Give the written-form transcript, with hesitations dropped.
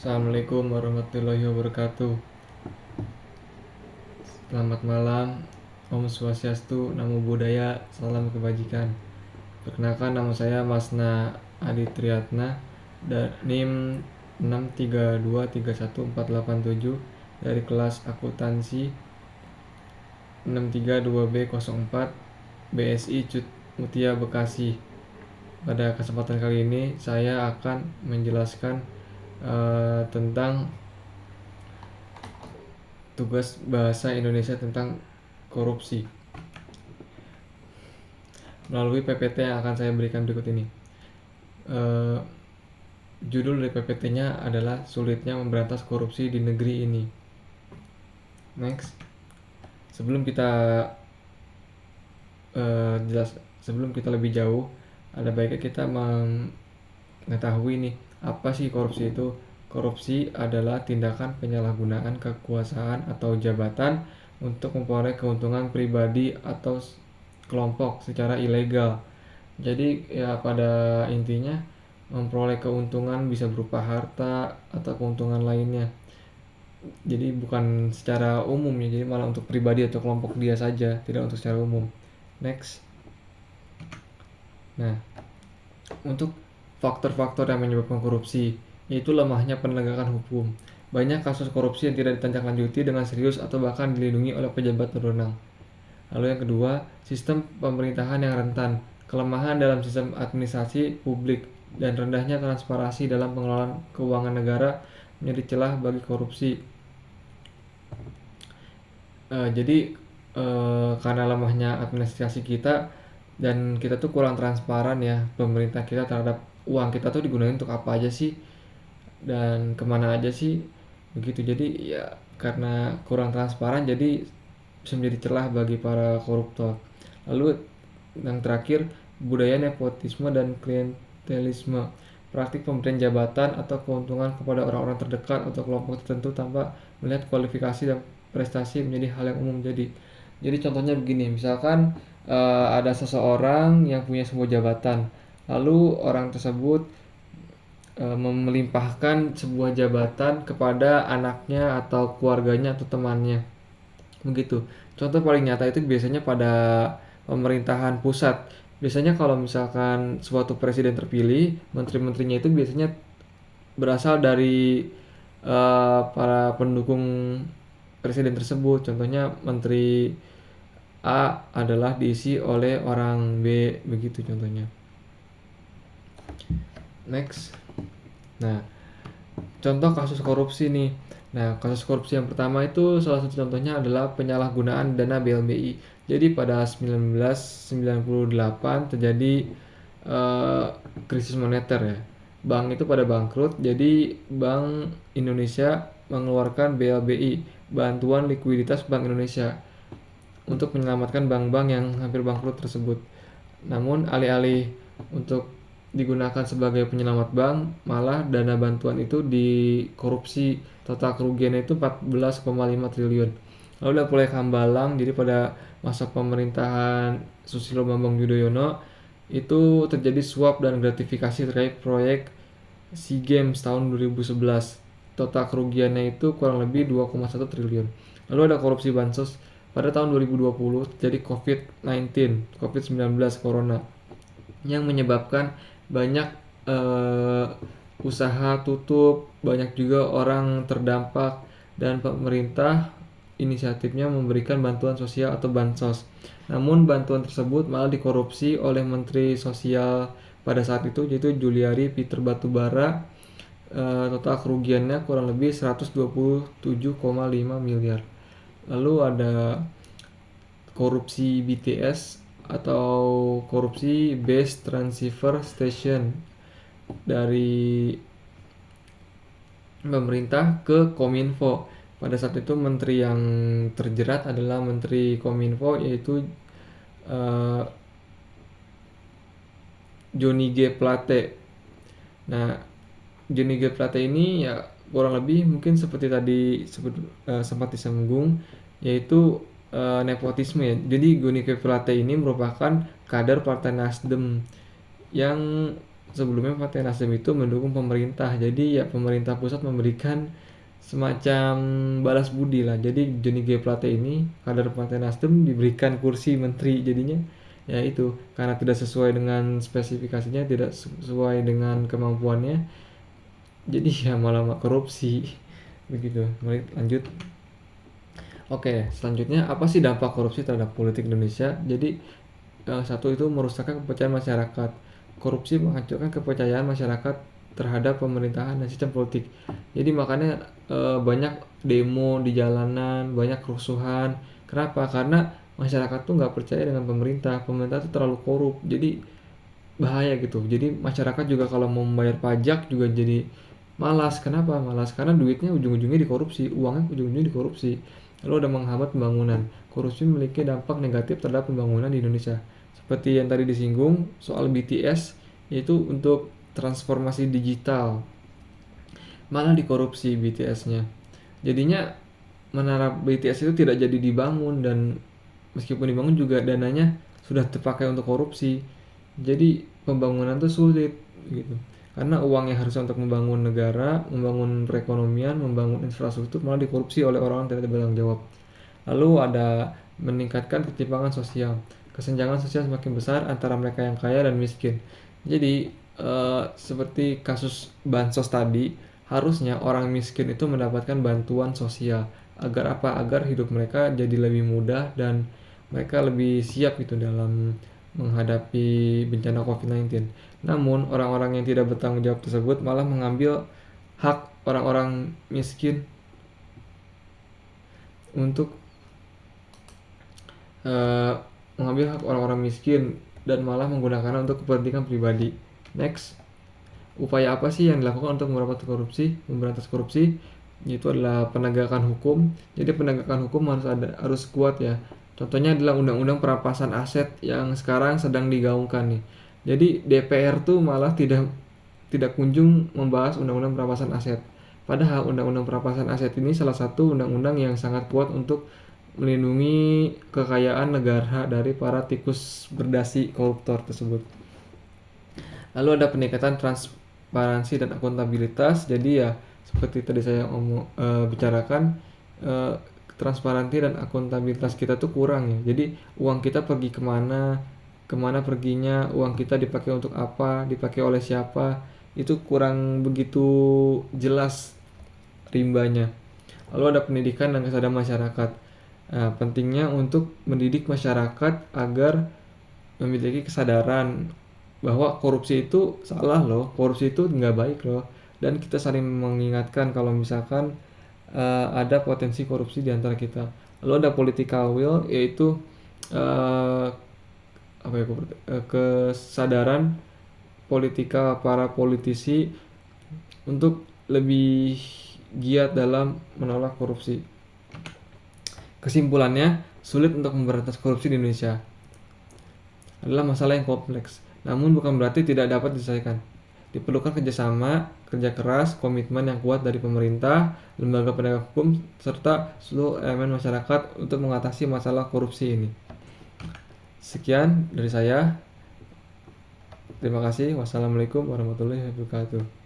Assalamualaikum warahmatullahi wabarakatuh. Selamat malam. Om Swastiastu, Namo Buddhaya, salam kebajikan. Perkenalkan, nama saya Masna Adi Triatna dan NIM 632314887 dari kelas akuntansi 632B04 BSI Cut Mutia Bekasi. Pada kesempatan kali ini saya akan menjelaskan tentang tugas bahasa Indonesia tentang korupsi melalui PPT yang akan saya berikan berikut ini. Judul dari PPT-nya adalah Sulitnya Memberantas Korupsi di Negeri Ini. Next. Sebelum kita lebih jauh, ada baiknya kita mengetahui nih, apa sih korupsi itu? Korupsi adalah tindakan penyalahgunaan kekuasaan atau jabatan untuk memperoleh keuntungan pribadi atau kelompok secara ilegal. Jadi ya pada intinya memperoleh keuntungan bisa berupa harta atau keuntungan lainnya. Jadi bukan secara umum ya, jadi malah untuk pribadi atau kelompok dia saja, tidak untuk secara umum. Next. Nah, untuk faktor-faktor yang menyebabkan korupsi, yaitu lemahnya penegakan hukum. Banyak kasus korupsi yang tidak ditindaklanjuti dengan serius atau bahkan dilindungi oleh pejabat berwenang. Lalu yang kedua, sistem pemerintahan yang rentan. Kelemahan dalam sistem administrasi publik dan rendahnya transparansi dalam pengelolaan keuangan negara menjadi celah bagi korupsi. Karena lemahnya administrasi kita dan kita tuh kurang transparan ya, pemerintah kita terhadap uang kita tuh digunakan untuk apa aja sih dan kemana aja sih begitu. Jadi ya karena kurang transparan jadi bisa menjadi celah bagi para koruptor. Lalu yang terakhir, budaya nepotisme dan klientelisme, praktik pemberian jabatan atau keuntungan kepada orang-orang terdekat atau kelompok tertentu tanpa melihat kualifikasi dan prestasi menjadi hal yang umum. Jadi contohnya begini, misalkan ada seseorang yang punya sebuah jabatan, lalu orang tersebut melimpahkan sebuah jabatan kepada anaknya atau keluarganya atau temannya. Begitu. Contoh paling nyata itu biasanya pada pemerintahan pusat. Biasanya kalau misalkan suatu presiden terpilih, menteri-menterinya itu biasanya berasal dari para pendukung presiden tersebut. Contohnya menteri A adalah diisi oleh orang B, begitu contohnya. Next. Nah, contoh kasus korupsi nih. Nah, kasus korupsi yang pertama itu salah satu contohnya adalah penyalahgunaan dana BLBI. Jadi pada 1998 terjadi krisis moneter ya. Bank itu pada bangkrut, jadi Bank Indonesia mengeluarkan BLBI, Bantuan Likuiditas Bank Indonesia, untuk menyelamatkan bank-bank yang hampir bangkrut tersebut. Namun alih-alih untuk digunakan sebagai penyelamat bank, malah dana bantuan itu dikorupsi. Total kerugiannya itu 14,5 triliun. Lalu ada proyek Hambalang, jadi pada masa pemerintahan Susilo Bambang Yudhoyono itu terjadi suap dan gratifikasi terkait proyek SEA Games tahun 2011. Total kerugiannya itu kurang lebih 2,1 triliun. Lalu ada korupsi bansos pada tahun 2020 terjadi COVID-19 Corona yang menyebabkan banyak usaha tutup, banyak juga orang terdampak, dan pemerintah inisiatifnya memberikan bantuan sosial atau bansos. Namun bantuan tersebut malah dikorupsi oleh Menteri Sosial pada saat itu, yaitu Juliari Peter Batubara. Total kerugiannya kurang lebih 127,5 miliar. Lalu ada korupsi BTS atau korupsi Base Transceiver Station dari pemerintah ke Kominfo. Pada saat itu menteri yang terjerat adalah Menteri Kominfo, yaitu Johnny G. Plate. Nah, Johnny G. Plate ini ya kurang lebih mungkin seperti tadi sempat disinggung, yaitu nepotisme ya. Jadi Johnny G. Plate ini merupakan kader Partai Nasdem yang sebelumnya Partai Nasdem itu mendukung pemerintah. Jadi ya pemerintah pusat memberikan semacam balas budi lah. Jadi Johnny G. Plate ini kader Partai Nasdem diberikan kursi menteri, jadinya ya itu karena tidak sesuai dengan spesifikasinya, tidak sesuai dengan kemampuannya, jadi ya malah korupsi begitu. Mari lanjut. Oke, selanjutnya apa sih dampak korupsi terhadap politik Indonesia? Jadi satu itu merusakkan kepercayaan masyarakat. Korupsi menghancurkan kepercayaan masyarakat terhadap pemerintahan dan sistem politik. Jadi makanya banyak demo di jalanan, banyak kerusuhan. Kenapa? Karena masyarakat tuh nggak percaya dengan pemerintah. Pemerintah tuh terlalu korup. Jadi bahaya gitu. Jadi masyarakat juga kalau mau membayar pajak juga jadi malas. Kenapa malas? Karena duitnya ujung-ujungnya dikorupsi, uangnya ujung-ujungnya dikorupsi, lalu ada menghambat pembangunan. Korupsi memiliki dampak negatif terhadap pembangunan di Indonesia, seperti yang tadi disinggung soal BTS, yaitu untuk transformasi digital malah dikorupsi BTS-nya. Jadinya menara BTS itu tidak jadi dibangun, dan meskipun dibangun juga dananya sudah terpakai untuk korupsi. Jadi pembangunan tuh sulit gitu. Karena uang yang harusnya untuk membangun negara, membangun perekonomian, membangun infrastruktur malah dikorupsi oleh orang-orang yang tidak bertanggung jawab. Lalu ada meningkatkan ketimpangan sosial. Kesenjangan sosial semakin besar antara mereka yang kaya dan miskin. Jadi seperti kasus bansos tadi, harusnya orang miskin itu mendapatkan bantuan sosial. Agar apa? Agar hidup mereka jadi lebih mudah dan mereka lebih siap gitu dalam menghadapi bencana COVID-19. Namun, orang-orang yang tidak bertanggung jawab tersebut malah mengambil hak orang-orang miskin untuk eh, mengambil hak orang-orang miskin dan malah menggunakannya untuk kepentingan pribadi. Next, upaya apa sih yang dilakukan untuk memberantas korupsi? Itu adalah penegakan hukum. Jadi penegakan hukum harus kuat ya. Contohnya adalah undang-undang perampasan aset yang sekarang sedang digaungkan nih. Jadi DPR tuh malah tidak kunjung membahas undang-undang perampasan aset. Padahal undang-undang perampasan aset ini salah satu undang-undang yang sangat kuat untuk melindungi kekayaan negara dari para tikus berdasi koruptor tersebut. Lalu ada peningkatan transparansi dan akuntabilitas. Jadi ya seperti tadi saya bicarakan, eh, transparansi dan akuntabilitas kita tuh kurang ya. Jadi uang kita pergi kemana, kemana perginya, uang kita dipakai untuk apa, dipakai oleh siapa, itu kurang begitu jelas rimbanya. Lalu ada pendidikan dan kesadaran masyarakat. Nah, pentingnya untuk mendidik masyarakat agar memiliki kesadaran bahwa korupsi itu salah loh, korupsi itu nggak baik loh, dan kita saling mengingatkan kalau misalkan ada potensi korupsi di antara kita. Lalu ada political will, yaitu uh, apa ya, kesadaran politika para politisi untuk lebih giat dalam menolak korupsi. Kesimpulannya, sulit untuk memberantas korupsi di Indonesia adalah masalah yang kompleks, namun bukan berarti tidak dapat diselesaikan. Diperlukan kerjasama, kerja keras, komitmen yang kuat dari pemerintah, lembaga penegak hukum, serta seluruh elemen masyarakat untuk mengatasi masalah korupsi ini. Sekian dari saya. Terima kasih. Wassalamualaikum warahmatullahi wabarakatuh.